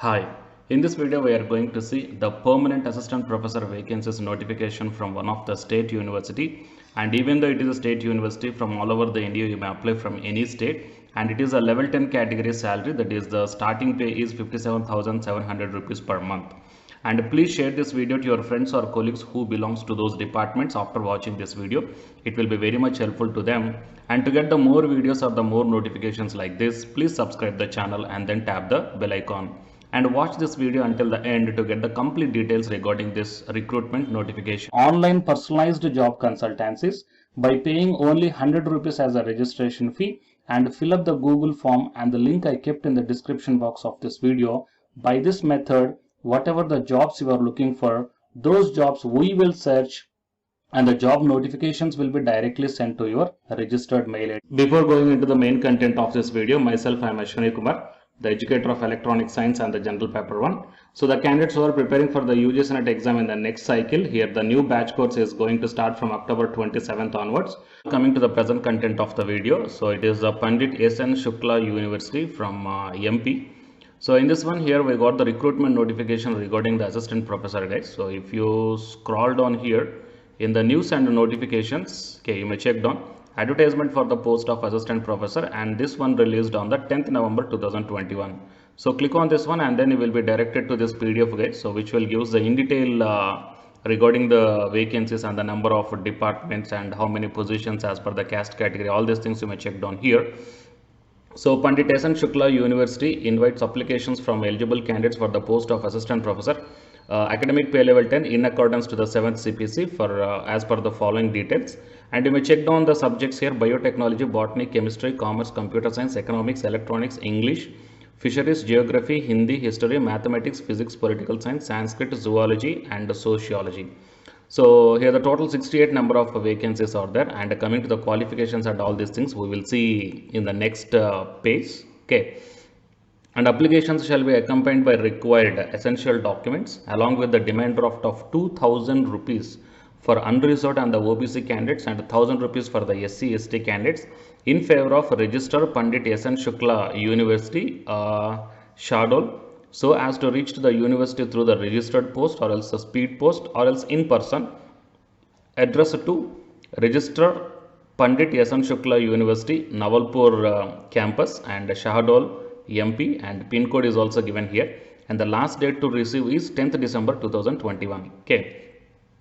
Hi, in this video we are going to see the permanent assistant professor vacancies notification from one of the state university, and even though it is a state university from all over the India, you may apply from any state, and it is a level 10 category salary, that is the starting pay is 57,700 rupees per month. And please share this video to your friends or colleagues who belongs to those departments after watching this video. It will be very much helpful to them. And to get the more videos or the more notifications like this, please subscribe the channel and then tap the bell icon. And watch this video until the end to get the complete details regarding this recruitment notification. Online personalized job consultancies by paying only 100 rupees as a registration fee, and fill up the Google form and the link I kept in the description box of this video. By this method, whatever the jobs you are looking for, those jobs we will search and the job notifications will be directly sent to your registered mail ID. Before going into the main content of this video, myself I am Ashwani Kumar, the educator of electronic science and the general paper 1. So the candidates who are preparing for the UGC NET exam in the next cycle, here the new batch course is going to start from October 27th onwards. Coming to the present content of the video, so it is Pandit S.N. Shukla University from MP. So in this one here we got the recruitment notification regarding the assistant professor, guys. So if you scroll down here in the news and notifications, okay, you may check down advertisement for the post of assistant professor, and this one released on the 10th November 2021. So click on this one and then you will be directed to this PDF, guys, so which will give the in detail regarding the vacancies and the number of departments and how many positions as per the caste category. All these things you may check down here. So Pandit S.N. Shukla University invites applications from eligible candidates for the post of assistant professor, academic pay level 10 in accordance to the 7th CPC for as per the following details. And you may check down the subjects here: biotechnology, botany, chemistry, commerce, computer science, economics, electronics, English, fisheries, geography, Hindi, history, mathematics, physics, political science, Sanskrit, zoology and sociology. So here the total 68 number of vacancies are there, and coming to the qualifications and all these things we will see in the next page. Okay, and applications shall be accompanied by required essential documents along with the demand draft of 2000 rupees for unreserved and the OBC candidates and 1000 rupees for the SC/ST candidates in favor of registered Pandit S.N. Shukla University, Shardol, so as to reach to the university through the registered post or else a speed post or else in person. Address to registered Pandit S.N. Shukla University, Navalpur campus and Shahadol, MP, and pin code is also given here, and the last date to receive is 10th December 2021. Okay,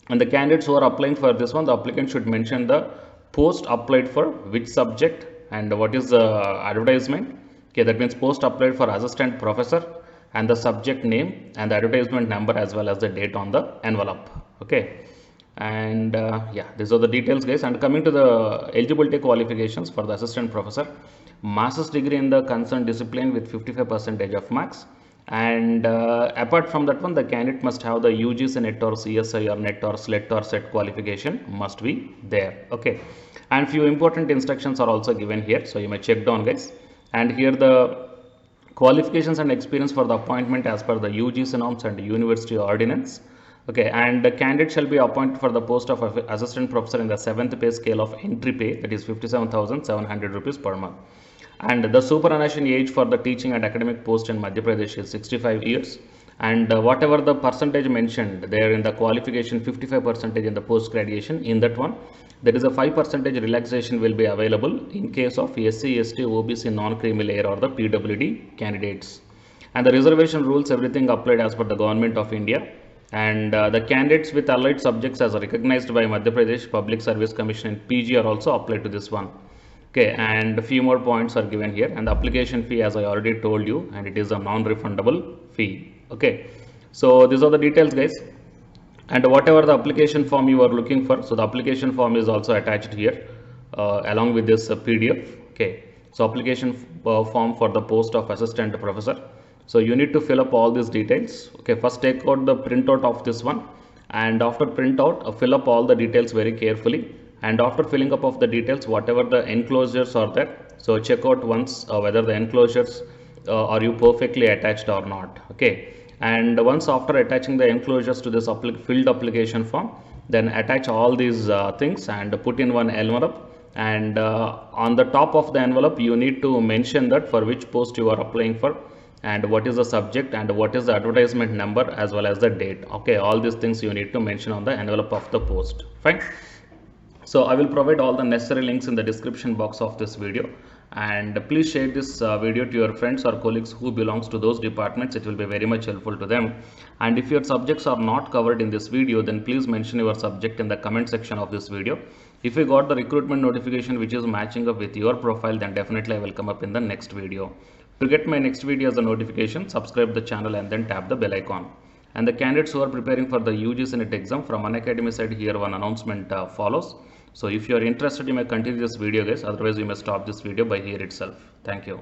and the candidates who are applying for this one, the applicant should mention the post applied for which subject and what is the advertisement. Okay, that means post applied for assistant professor and the subject name and the advertisement number as well as the date on the envelope. Okay, and yeah, these are the details, guys. And coming to the eligibility qualifications for the assistant professor: master's degree in the concerned discipline with 55% of marks, and apart from that one, the candidate must have the UGC NET or CSI or NET or SLET or SET qualification must be there. Okay, and few important instructions are also given here, so you may check down, guys. And here the qualifications and experience for the appointment as per the UGC norms and university ordinance. Okay, and the candidate shall be appointed for the post of assistant professor in the 7th pay scale of entry pay, that is 57,700 rupees per month. And the superannuation age for the teaching and academic post in Madhya Pradesh is 65 years. And whatever the percentage mentioned there in the qualification, 55% in the post graduation, in that one there is a 5% relaxation will be available in case of SC, ST, OBC, non-creamy layer or the PWD candidates. And the reservation rules, everything applied as per the Government of India. And the candidates with allied subjects as recognized by Madhya Pradesh Public Service Commission and PG are also applied to this one. Okay, and a few more points are given here, and the application fee as I already told you, and it is a non-refundable fee. Okay, so these are the details, guys. And whatever the application form you are looking for, so the application form is also attached here along with this PDF. Okay, so application form for the post of assistant professor. So you need to fill up all these details. Okay, first take out the printout of this one, and after printout fill up all the details very carefully. And after filling up of the details, whatever the enclosures are there, so check out once whether the enclosures are you perfectly attached or not. Okay, and once after attaching the enclosures to this filled application form, then attach all these things and put in one envelope and on the top of the envelope you need to mention that for which post you are applying for, and what is the subject and what is the advertisement number as well as the date. Okay, all these things you need to mention on the envelope of the post. Fine. So I will provide all the necessary links in the description box of this video, and please share this video to your friends or colleagues who belongs to those departments. It will be very much helpful to them. And if your subjects are not covered in this video, then please mention your subject in the comment section of this video. If you got the recruitment notification which is matching up with your profile, then definitely I will come up in the next video. To get my next video as a notification, subscribe the channel and then tap the bell icon. And the candidates who are preparing for the UGC NET exam from Unacademy side, here one announcement follows. So if you are interested, you may continue this video, guys. Otherwise, you may stop this video by here itself. Thank you.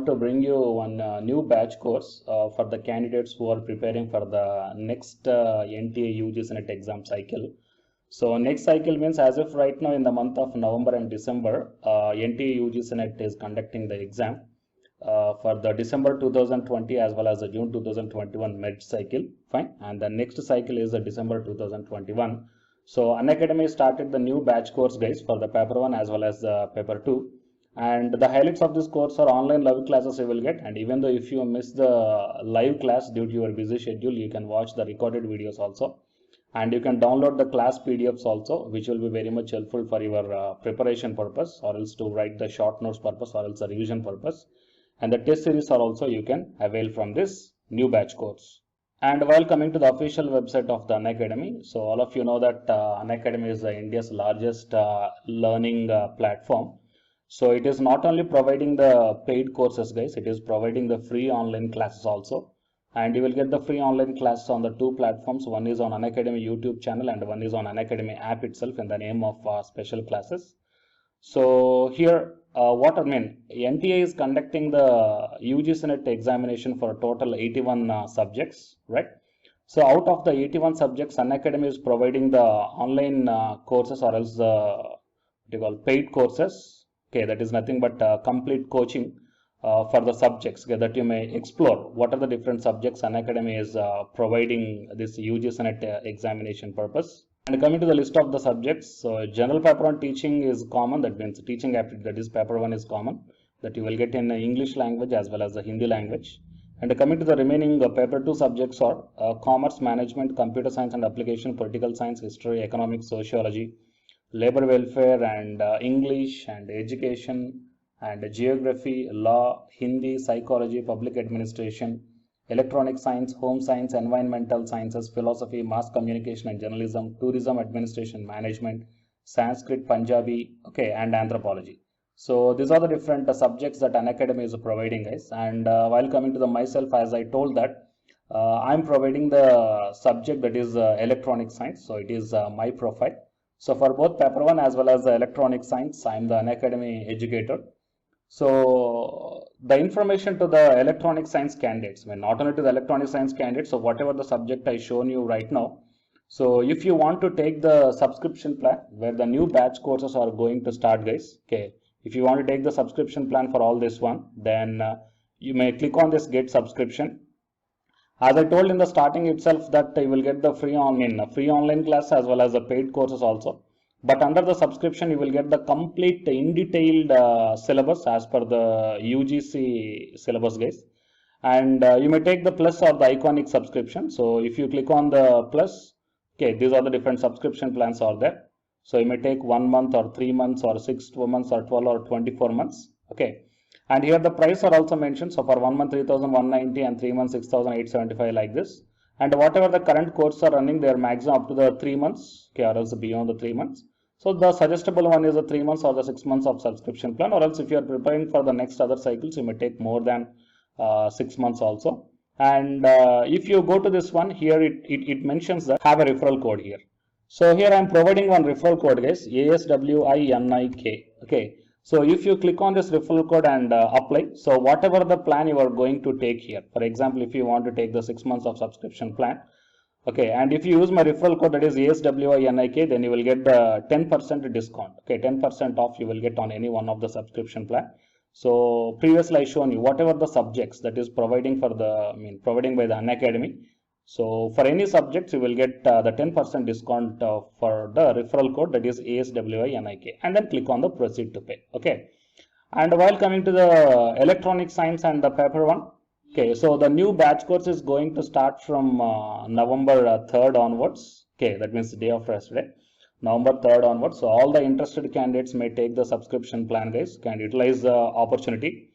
To bring you one new batch course for the candidates who are preparing for the next NTA UGC NET exam cycle. So next cycle means as of right now in the month of November and December, NTA UGC NET is conducting the exam for the December 2020 as well as the June 2021 med cycle. Fine. And the next cycle is the December 2021. So Unacademy started the new batch course, guys, for the paper 1 as well as the paper 2. And the highlights of this course are online live classes you will get, and even though if you miss the live class due to your busy schedule, you can watch the recorded videos also, and you can download the class PDFs also, which will be very much helpful for your preparation purpose, or else to write the short notes purpose, or else the revision purpose. And the test series are also you can avail from this new batch course. And while coming to the official website of the Unacademy, so all of you know that Unacademy is India's largest learning platform. So it is not only providing the paid courses, guys, it is providing the free online classes also. And you will get the free online classes on the two platforms. One is on Unacademy YouTube channel and one is on Unacademy app itself in the name of special classes. So here, what I mean, NTA is conducting the UGC NET examination for a total 81 subjects, right? So out of the 81 subjects, Unacademy is providing the online courses, or else what you call paid courses. Okay, that is nothing but complete coaching for the subjects, okay, that you may explore what are the different subjects Unacademy is providing this UGC NET examination purpose. And coming to the list of the subjects, so general paper 1 teaching is common, that means teaching aptitude, that is paper 1 is common, that you will get in English language as well as the Hindi language. And coming to the remaining paper 2 subjects are commerce, management, computer science and application, political science, history, economics, sociology, labor welfare, and English and education and geography, law, Hindi, psychology, public administration, electronic science, home science, environmental sciences, philosophy, mass communication and journalism, tourism, administration, management, Sanskrit, Punjabi, okay, and anthropology. So these are the different subjects that Unacademy is providing, guys. And while coming to the myself, as I told that I'm providing the subject that is electronic science. So it is my profile. So for both paper 1 as well as the electronic science, I am the Unacademy educator. So the information to the electronic science candidates, I mean, not only to the electronic science candidates, so whatever the subject I shown you right now. So if you want to take the subscription plan where the new batch courses are going to start, guys, okay, if you want to take the subscription plan for all this one, then you may click on this get subscription. As I told in the starting itself that you will get the free online class as well as the paid courses also. But under the subscription, you will get the complete in detailed syllabus as per the UGC syllabus, guys. And you may take the plus or the iconic subscription. So if you click on the plus, okay, these are the different subscription plans are there. So you may take 1 month or 3 months or 6 months or 12 or 24 months. Okay. And here the price are also mentioned. So for 1 month 3,190 and 3 months 6,875 like this. And whatever the current courses are running, they are maximum up to the 3 months, okay, or else beyond the 3 months. So the suggestible one is the 3 months or the 6 months of subscription plan, or else if you are preparing for the next other cycles, you may take more than 6 months also. And if you go to this one here, it mentions that have a referral code here. So here I am providing one referral code, guys, ASWINIK. Okay. So if you click on this referral code and apply, so whatever the plan you are going to take here, for example, if you want to take the 6 months of subscription plan, okay, and if you use my referral code that is ASWINIK, then you will get the 10% discount. Okay, 10% off you will get on any one of the subscription plan. So previously I shown you whatever the subjects that is providing for the providing by the Unacademy. So for any subjects you will get the 10% discount for the referral code that is ASWINIK, and then click on the proceed to pay. Okay. And while coming to the electronic science and the paper one, okay, so the new batch course is going to start from November 3rd onwards. Okay, that means the day after yesterday, November 3rd onwards. So all the interested candidates may take the subscription plan, guys, can utilize the opportunity.